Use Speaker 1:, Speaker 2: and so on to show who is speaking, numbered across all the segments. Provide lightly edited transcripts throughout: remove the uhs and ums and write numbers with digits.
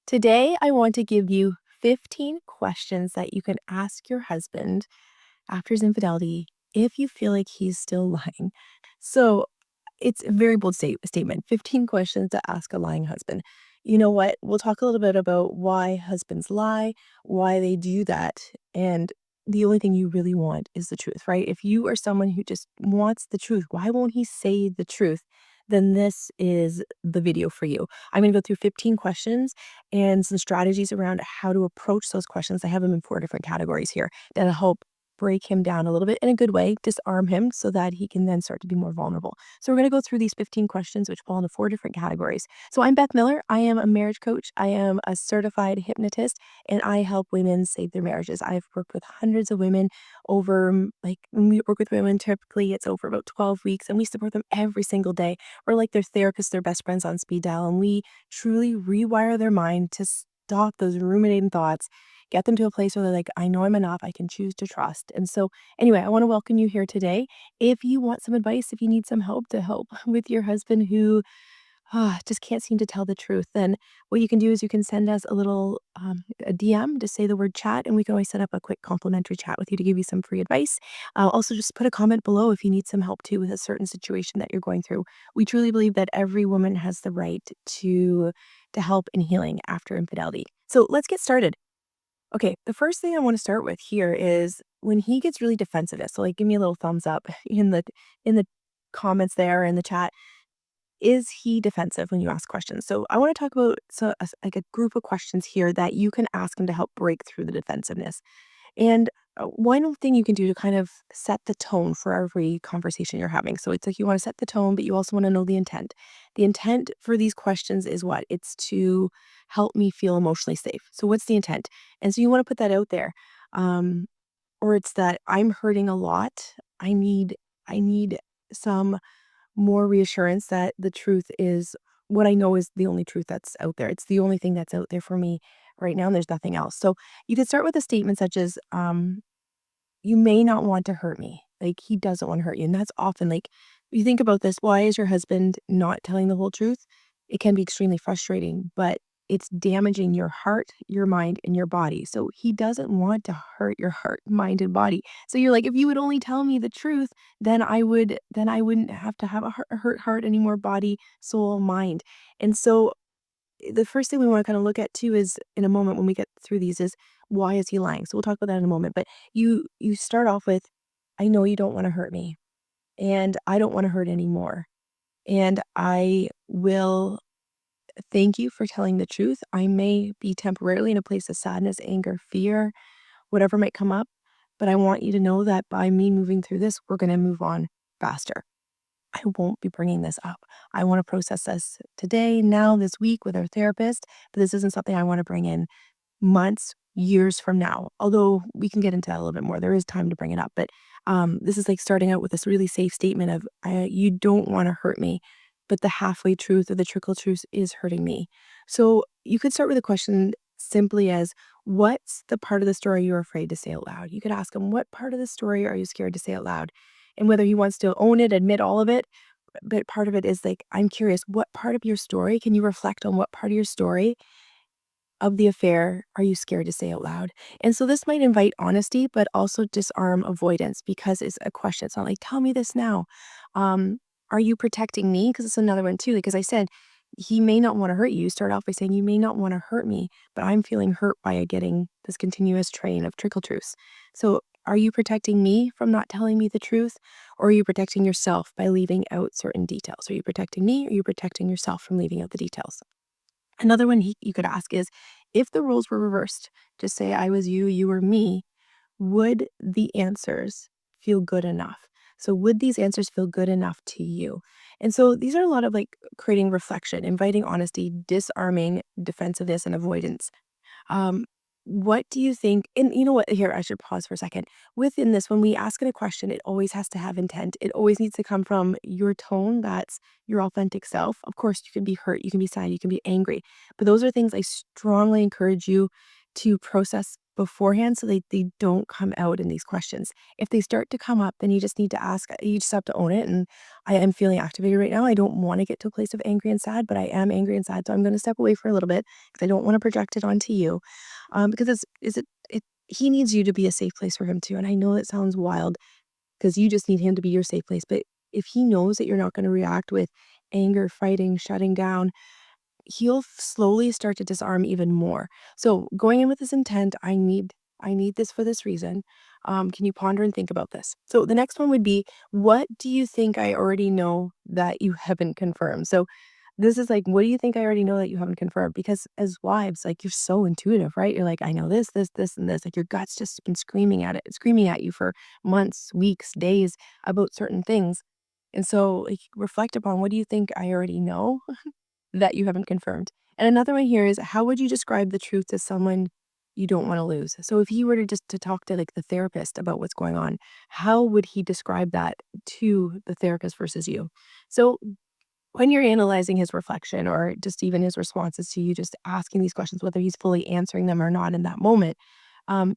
Speaker 1: Today, I want to give you 15 questions that you can ask your husband after his infidelity if you feel like he's still lying. So, it's a very bold statement 15 questions to ask a lying husband. You know what? We'll talk a little bit about why husbands lie, why they do that, and the only thing you really want is the truth, right? If you are someone who just wants the truth, why won't he say the truth? Then this is the video for you. I'm going to go through 15 questions and some strategies around how to approach those questions. I have them in 4 different categories here that'll help break him down a little bit in a good way, disarm him so that he can then start to be more vulnerable. So we're going to go through these 15 questions, which fall into 4 different categories. So I'm Beth Miller. I am a marriage coach. I am a certified hypnotist, and I help women save their marriages. I've worked with hundreds of women over, like, when we work with women, typically it's over about 12 weeks, and we support them every single day. We're like their therapists, their best friends on speed dial, and we truly rewire their mind to stop those ruminating thoughts, get them to a place where they're like, I know I'm enough. I can choose to trust. And so, anyway, I want to welcome you here today. If you want some advice, if you need some help to help with your husband who just can't seem to tell the truth, then what you can do is you can send us a DM to say the word chat, and we can always set up a quick complimentary chat with you to give you some free advice. Also, just put a comment below if you need some help too with a certain situation that you're going through. We truly believe that every woman has the right to help in healing after infidelity. So let's get started. Okay, the first thing I want to start with here is when he gets really defensive. So, like, give me a little thumbs up in the comments there in the chat. Is he defensive when you ask questions? So, I want to talk about like a group of questions here that you can ask him to help break through the defensiveness. And one thing you can do to kind of set the tone for every conversation you're having. So it's like you want to set the tone, but you also want to know the intent. The intent for these questions is what? It's to help me feel emotionally safe. So what's the intent? And so you want to put that out there. Um, or it's that I'm hurting a lot. I need some more reassurance that the truth is what I know is the only truth that's out there. It's the only thing that's out there for me right now, and there's nothing else. So you could start with a statement such as, you may not want to hurt me. Like, he doesn't want to hurt you. And that's often like, you think about this, why is your husband not telling the whole truth? It can be extremely frustrating, but it's damaging your heart, your mind, and your body. So he doesn't want to hurt your heart, mind, and body. So you're like, if you would only tell me the truth, then I wouldn't have to have a hurt heart anymore, body, soul, mind. And so the first thing we wanna kinda look at too is in a moment when we get through these is why is he lying? So we'll talk about that in a moment, but you start off with, "I know you don't wanna hurt me, and I don't wanna hurt anymore, and I will thank you for telling the truth. I may be temporarily in a place of sadness, anger, fear, whatever might come up, but I want you to know that by me moving through this, we're gonna move on faster. I won't be bringing this up. I want to process this today, now, this week with our therapist, but this isn't something I want to bring in months, years from now. Although we can get into that a little bit more. There is time to bring it up, but this is like starting out with this really safe statement of, you don't want to hurt me, but the halfway truth or the trickle truth is hurting me. So you could start with a question simply as, what's the part of the story you're afraid to say out loud? You could ask him, what part of the story are you scared to say out loud? And whether he wants to own it, admit all of it, but part of it is like, I'm curious, what part of your story, can you reflect on what part of your story of the affair are you scared to say out loud? And so this might invite honesty, but also disarm avoidance because it's a question. It's not like, tell me this now. Um, are you protecting me? Because it's another one too. Like, as I said, he may not want to hurt you. You start off by saying, you may not want to hurt me, but I'm feeling hurt by getting this continuous train of trickle truths. So are you protecting me from not telling me the truth? Or are you protecting yourself by leaving out certain details? Are you protecting me? Or are you protecting yourself from leaving out the details? Another one you could ask is, if the roles were reversed, just say I was you, you were me, would the answers feel good enough? So would these answers feel good enough to you? And so these are a lot of like creating reflection, inviting honesty, disarming defensiveness and avoidance. Um, what do you think? And you know what? Here, I should pause for a second. Within this, when we ask it a question, it always has to have intent. It always needs to come from your tone. That's your authentic self. Of course, you can be hurt, you can be sad, you can be angry. But those are things I strongly encourage you to process beforehand so they don't come out in these questions. If they start to come up, then you just need to ask, you just have to own it. And I am feeling activated right now. I don't want to get to a place of angry and sad, but I am angry and sad. So I'm going to step away for a little bit because I don't want to project it onto you. Because he needs you to be a safe place for him too. And I know that sounds wild because you just need him to be your safe place. But if he knows that you're not going to react with anger, fighting, shutting down, he'll slowly start to disarm even more. So going in with this intent, I need this for this reason. Can you ponder and think about this? So the next one would be, what do you think I already know that you haven't confirmed? So this is like, what do you think I already know that you haven't confirmed? Because as wives, like you're so intuitive, right? You're like, I know this, and this. Like your gut's just been screaming at you for months, weeks, days about certain things. And so like reflect upon, what do you think I already know that you haven't confirmed? And another one here is, how would you describe the truth to someone you don't want to lose? So if he were to just to talk to like the therapist about what's going on, how would he describe that to the therapist versus you? So when you're analyzing his reflection or just even his responses to you, just asking these questions, whether he's fully answering them or not in that moment,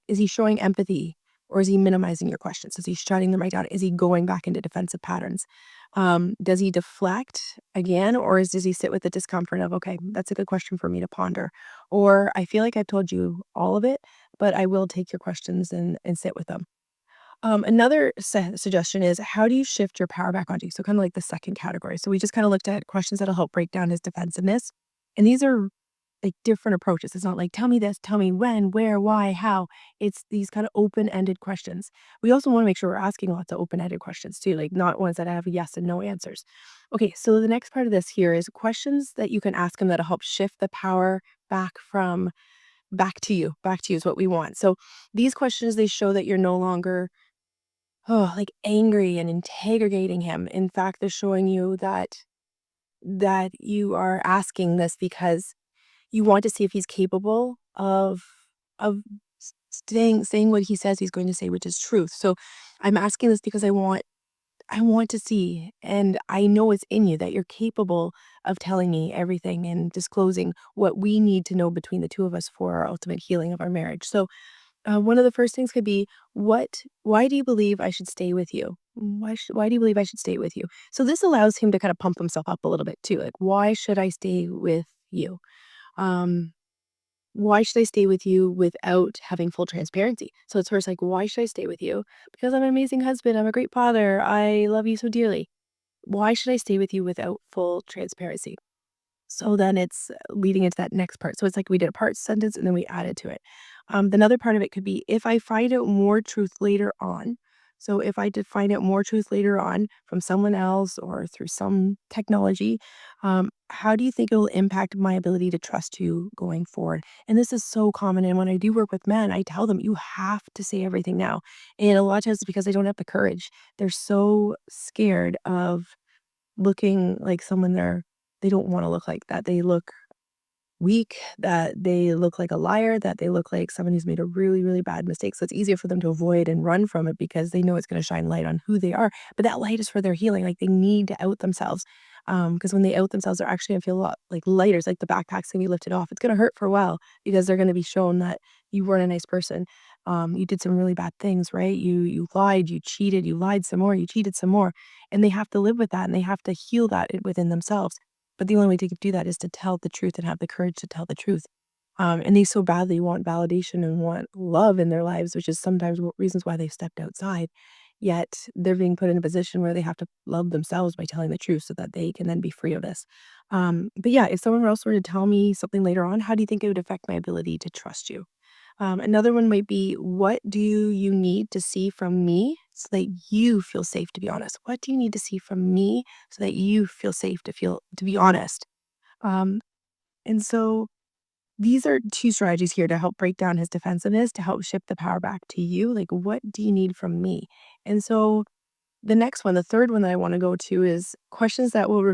Speaker 1: is he showing empathy or is he minimizing your questions? Is he shutting them right down? Is he going back into defensive patterns? Does he deflect again, or does he sit with the discomfort of, okay, that's a good question for me to ponder? Or I feel like I've told you all of it, but I will take your questions and sit with them. Another suggestion is, how do you shift your power back onto you? So kind of like the second category. So we just kind of looked at questions that'll help break down his defensiveness. And these are like different approaches. It's not like, tell me this, tell me when, where, why, how. It's these kind of open-ended questions. We also want to make sure we're asking lots of open-ended questions too, like not ones that have yes and no answers. Okay, so the next part of this here is questions that you can ask him that'll help shift the power back to you. Back to you is what we want. So these questions, they show that you're no longer like angry and interrogating him. In fact, they're showing you that you are asking this because you want to see if he's capable of saying what he says he's going to say, which is truth. So I'm asking this because I want to see, and I know it's in you that you're capable of telling me everything and disclosing what we need to know between the two of us for our ultimate healing of our marriage. So one of the first things could be, why do you believe I should stay with you? Why do you believe I should stay with you? So this allows him to kind of pump himself up a little bit too. Like, why should I stay with you? Um, why should I stay with you without having full transparency? So it's first like, why should I stay with you? Because I'm an amazing husband. I'm a great father. I love you so dearly. Why should I stay with you without full transparency? So then it's leading into that next part. So it's like we did a part sentence and then we added to it. Another part of it could be, if I find out more truth later on. So if I did find out more truth later on from someone else or through some technology, how do you think it will impact my ability to trust you going forward? And this is so common. And when I do work with men, I tell them, you have to say everything now. And a lot of times it's because they don't have the courage. They're so scared of looking like someone they don't wanna look like that. They look weak, that they look like a liar, that they look like someone who's made a really, really bad mistake. So it's easier for them to avoid and run from it because they know it's gonna shine light on who they are. But that light is for their healing. Like, they need to out themselves. Because when they out themselves, they're actually gonna feel a lot like lighter. It's like the backpack's gonna be lifted off. It's gonna hurt for a while because they're gonna be shown that you weren't a nice person. You did some really bad things, right? You lied, you cheated, you lied some more, you cheated some more. And they have to live with that and they have to heal that within themselves. But the only way to do that is to tell the truth and have the courage to tell the truth. And they so badly want validation and want love in their lives, which is sometimes reasons why they've stepped outside. Yet they're being put in a position where they have to love themselves by telling the truth so that they can then be free of this. But yeah, if someone else were to tell me something later on, how do you think it would affect my ability to trust you? Another one might be, what do you need to see from me so that you feel safe to be honest? What do you need to see from me so that you feel safe to be honest? Um, and so these are two strategies here to help break down his defensiveness, to help shift the power back to you. Like, what do you need from me? And so the next one, the third one that I want to go to is questions that will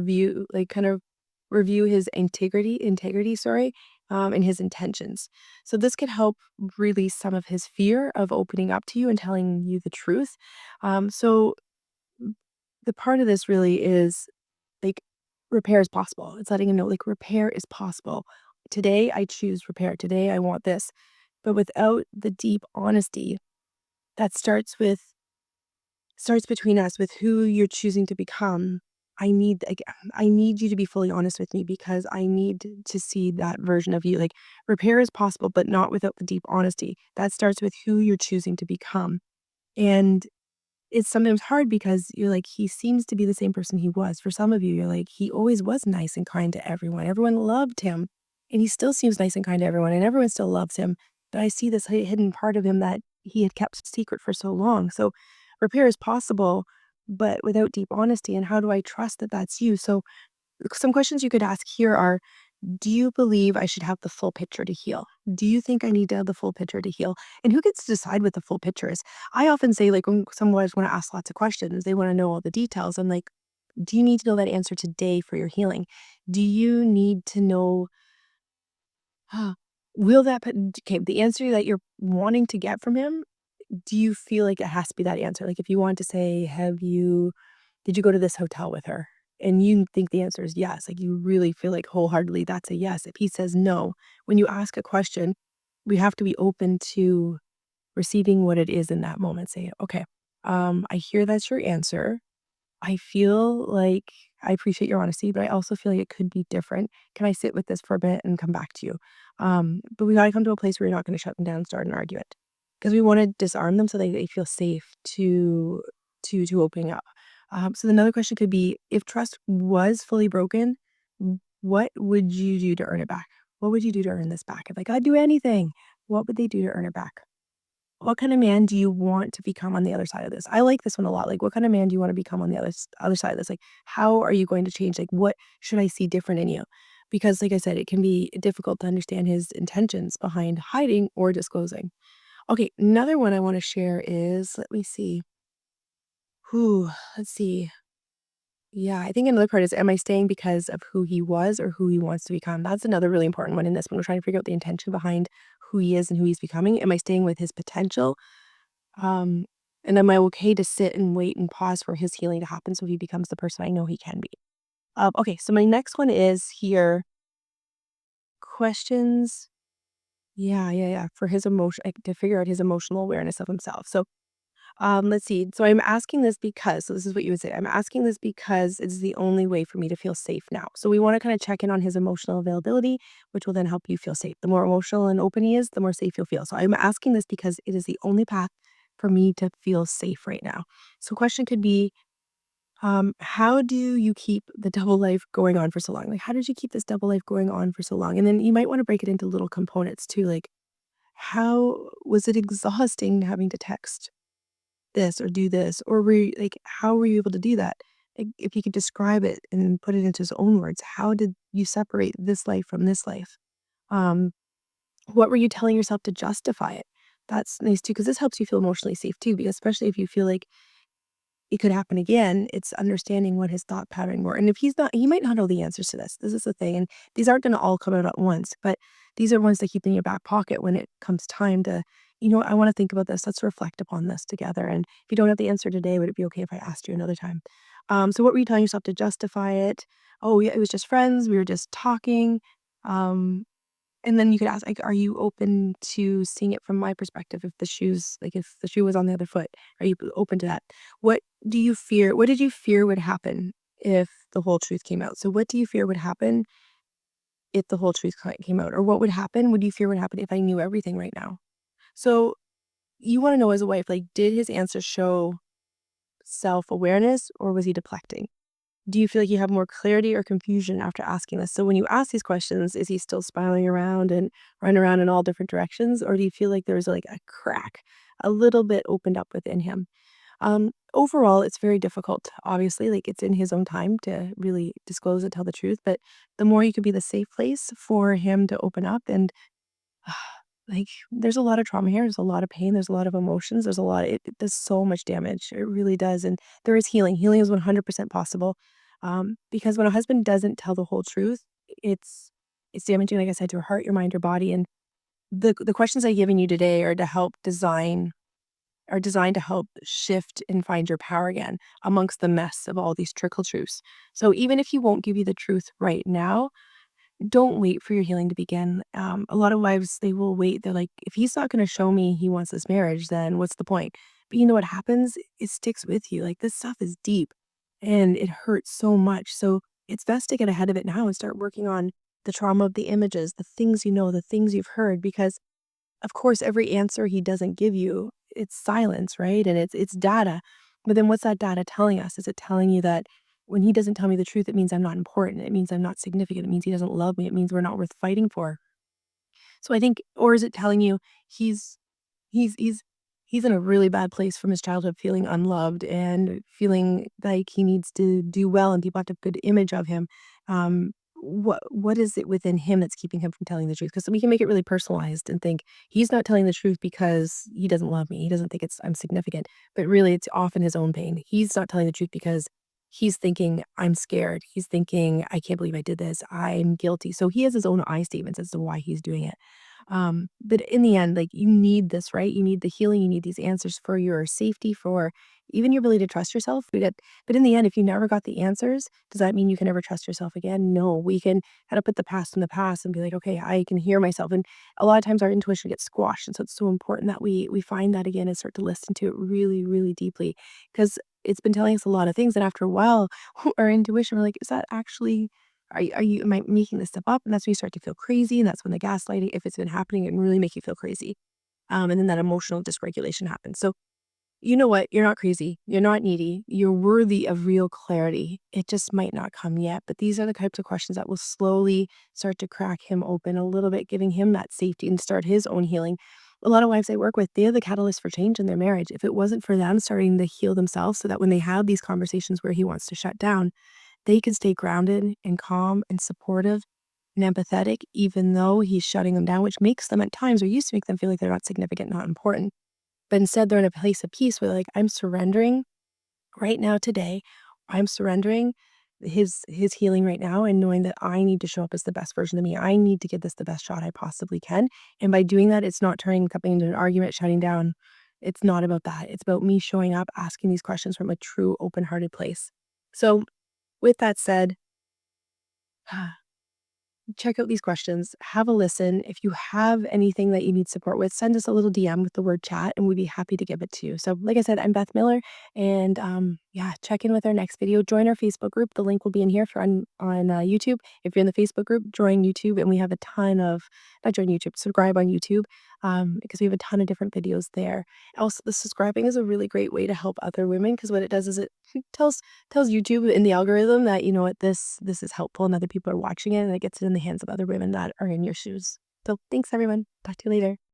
Speaker 1: kind of review his integrity, sorry, and his intentions. So this could help release some of his fear of opening up to you and telling you the truth. So the part of this really is like, repair is possible. It's letting him know, like, repair is possible. Today I choose repair. Today I want this. But without the deep honesty that starts between us with who you're choosing to become. I need you to be fully honest with me because I need to see that version of you. Like, repair is possible, but not without the deep honesty. That starts with who you're choosing to become. And it's sometimes hard because you're like, he seems to be the same person he was. For some of you, you're like, he always was nice and kind to everyone. Everyone loved him. And he still seems nice and kind to everyone, and everyone still loves him. But I see this hidden part of him that he had kept secret for so long. So repair is possible, but without deep honesty. And how do I trust that that's you? So some questions you could ask here are, do you believe I should have the full picture to heal? Do you think I need to have the full picture to heal? And who gets to decide what the full picture is? I often say, like, when some wives want to ask lots of questions, they want to know all the details. I'm like, do you need to know that answer today for your healing? Do you need to know, uh, will that, okay, the answer that you're wanting to get from him, do you feel like it has to be that answer? Like, if you want to say, did you go to this hotel with her? And you think the answer is yes, like, you really feel like wholeheartedly that's a yes. If he says no, when you ask a question, we have to be open to receiving what it is in that moment. Say, "Okay, I hear that's your answer. I feel like I appreciate your honesty, but I also feel like it could be different. Can I sit with this for a bit and come back to you?" But we gotta come to a place where you're not gonna shut them down and start an argument, because we wanna disarm them so they feel safe to opening up. So another question could be, if trust was fully broken, what would you do to earn it back? What would you do to earn this back? If, like, I'd do anything, what would they do to earn it back? What kind of man do you want to become on the other side of this? I like this one a lot. Like, what kind of man do you want to become on the other side of this? Like, how are you going to change? Like, what should I see different in you? Because, like I said, it can be difficult to understand his intentions behind hiding or disclosing. Okay, another one I want to share is, let me see. Who? Let's see. Yeah, I think another part is, am I staying because of who he was or who he wants to become? That's another really important one in this when we're trying to figure out the intention behind who he is and who he's becoming. Am I staying with his potential? Um, and am I okay to sit and wait and pause for his healing to happen so he becomes the person I know he can be? Okay, so my next one is here, questions. Yeah, for his emotion, like, to figure out his emotional awareness of himself. So, let's see. So I'm asking this because, so this is what you would say. I'm asking this because it's the only way for me to feel safe now. So we want to kind of check in on his emotional availability, which will then help you feel safe. The more emotional and open he is, the more safe you'll feel. So I'm asking this because it is the only path for me to feel safe right now. So question could be, how do you keep the double life going on for so long? Like, how did you keep this double life going on for so long? And then you might want to break it into little components too. Like, how was it exhausting having to text this or do this? Or how were you able to do that? Like, if he could describe it and put it into his own words, how did you separate this life from this life? Um, what were you telling yourself to justify it? That's nice too, because this helps you feel emotionally safe too, because especially if you feel like it could happen again, it's understanding what his thought pattern were. And if he might not know the answers to this. This is the thing. And these aren't going to all come out at once, but these are ones to keep in your back pocket when it comes time to, I want to think about this. Let's reflect upon this together. And if you don't have the answer today, would it be okay if I asked you another time? So what were you telling yourself to justify it? Oh, yeah, it was just friends. We were just talking. Um, and then you could ask, like, are you open to seeing it from my perspective? If the shoe was on the other foot, are you open to that? What do you fear? What did you fear would happen if the whole truth came out? So what do you fear would happen if the whole truth came out? Or what would happen? Would you fear would happen if I knew everything right now? So you want to know, as a wife, like, did his answer show self-awareness or was he deflecting? Do you feel like you have more clarity or confusion after asking this? So when you ask these questions, is he still spiraling around and running around in all different directions? Or do you feel like there's like a crack, a little bit opened up within him? Overall, it's very difficult. Obviously, like, it's in his own time to really disclose and tell the truth. But the more you could be the safe place for him to open up and like, there's a lot of trauma here, there's a lot of pain, there's a lot of emotions, it does so much damage, it really does, and there is healing. Healing is 100% possible, because when a husband doesn't tell the whole truth, it's damaging, like I said, to your heart, your mind, your body, and the questions I've given you today are designed to help shift and find your power again amongst the mess of all these trickle truths. So even if he won't give you the truth right now, don't wait for your healing to begin. A lot of wives, they will wait. They're like, if he's not going to show me he wants this marriage, then what's the point? But you know what happens? It sticks with you. Like this stuff is deep and it hurts so much. So it's best to get ahead of it now and start working on the trauma of the images, the things you know, the things you've heard, because of course, every answer he doesn't give you, it's silence, right? And it's data. But then what's that data telling us? Is it telling you that when he doesn't tell me the truth, it means I'm not important. It means I'm not significant. It means he doesn't love me. It means we're not worth fighting for. So I think, or is it telling you he's he's he's he's in a really bad place from his childhood, feeling unloved and feeling like he needs to do well and people have to have a good image of him. What is it within him that's keeping him from telling the truth? Because we can make it really personalized and think he's not telling the truth because he doesn't love me. He doesn't think I'm significant. But really it's often his own pain. He's not telling the truth because he's thinking, I'm scared. He's thinking, I can't believe I did this. I'm guilty. So he has his own I statements as to why he's doing it. But in the end, like you need this, right? You need the healing, you need these answers for your safety, for even your ability to trust yourself. But in the end, if you never got the answers, does that mean you can never trust yourself again? No, we can kind of put the past in the past and be like, okay, I can hear myself. And a lot of times our intuition gets squashed. And so it's so important that we find that again and start to listen to it really, really deeply. Because it's been telling us a lot of things. And after a while, our intuition, we're like, is that actually am I making this stuff up? And that's when you start to feel crazy, and that's when the gaslighting, if it's been happening, it can really make you feel crazy. And then that emotional dysregulation happens. So you know what? You're not crazy. You're not needy. You're worthy of real clarity. It just might not come yet. But these are the types of questions that will slowly start to crack him open a little bit, giving him that safety and start his own healing. A lot of wives I work with, they're the catalyst for change in their marriage. If it wasn't for them starting to heal themselves so that when they have these conversations where he wants to shut down, they can stay grounded and calm and supportive and empathetic, even though he's shutting them down, which makes them at times or used to make them feel like they're not significant, not important. But instead, they're in a place of peace where, like, I'm surrendering right now today. I'm surrendering his healing right now and knowing that I need to show up as the best version of me. I need to give this the best shot I possibly can. And by doing that, it's not turning something into an argument, shutting down. It's not about that. It's about me showing up, asking these questions from a true open-hearted place. So with that said, check out these questions, have a listen. If you have anything that you need support with, send us a little DM with the word chat and we'd be happy to give it to you. So, like I said, I'm Beth Miller and yeah, check in with our next video. Join our Facebook group. The link will be in here if you're on YouTube. If you're in the Facebook group, join YouTube and we have a ton of, not join YouTube, subscribe on YouTube because we have a ton of different videos there. Also, the subscribing is a really great way to help other women because what it does is it tells YouTube in the algorithm that, you know what, this is helpful and other people are watching it and it gets it in the hands of other women that are in your shoes. So thanks everyone. Talk to you later.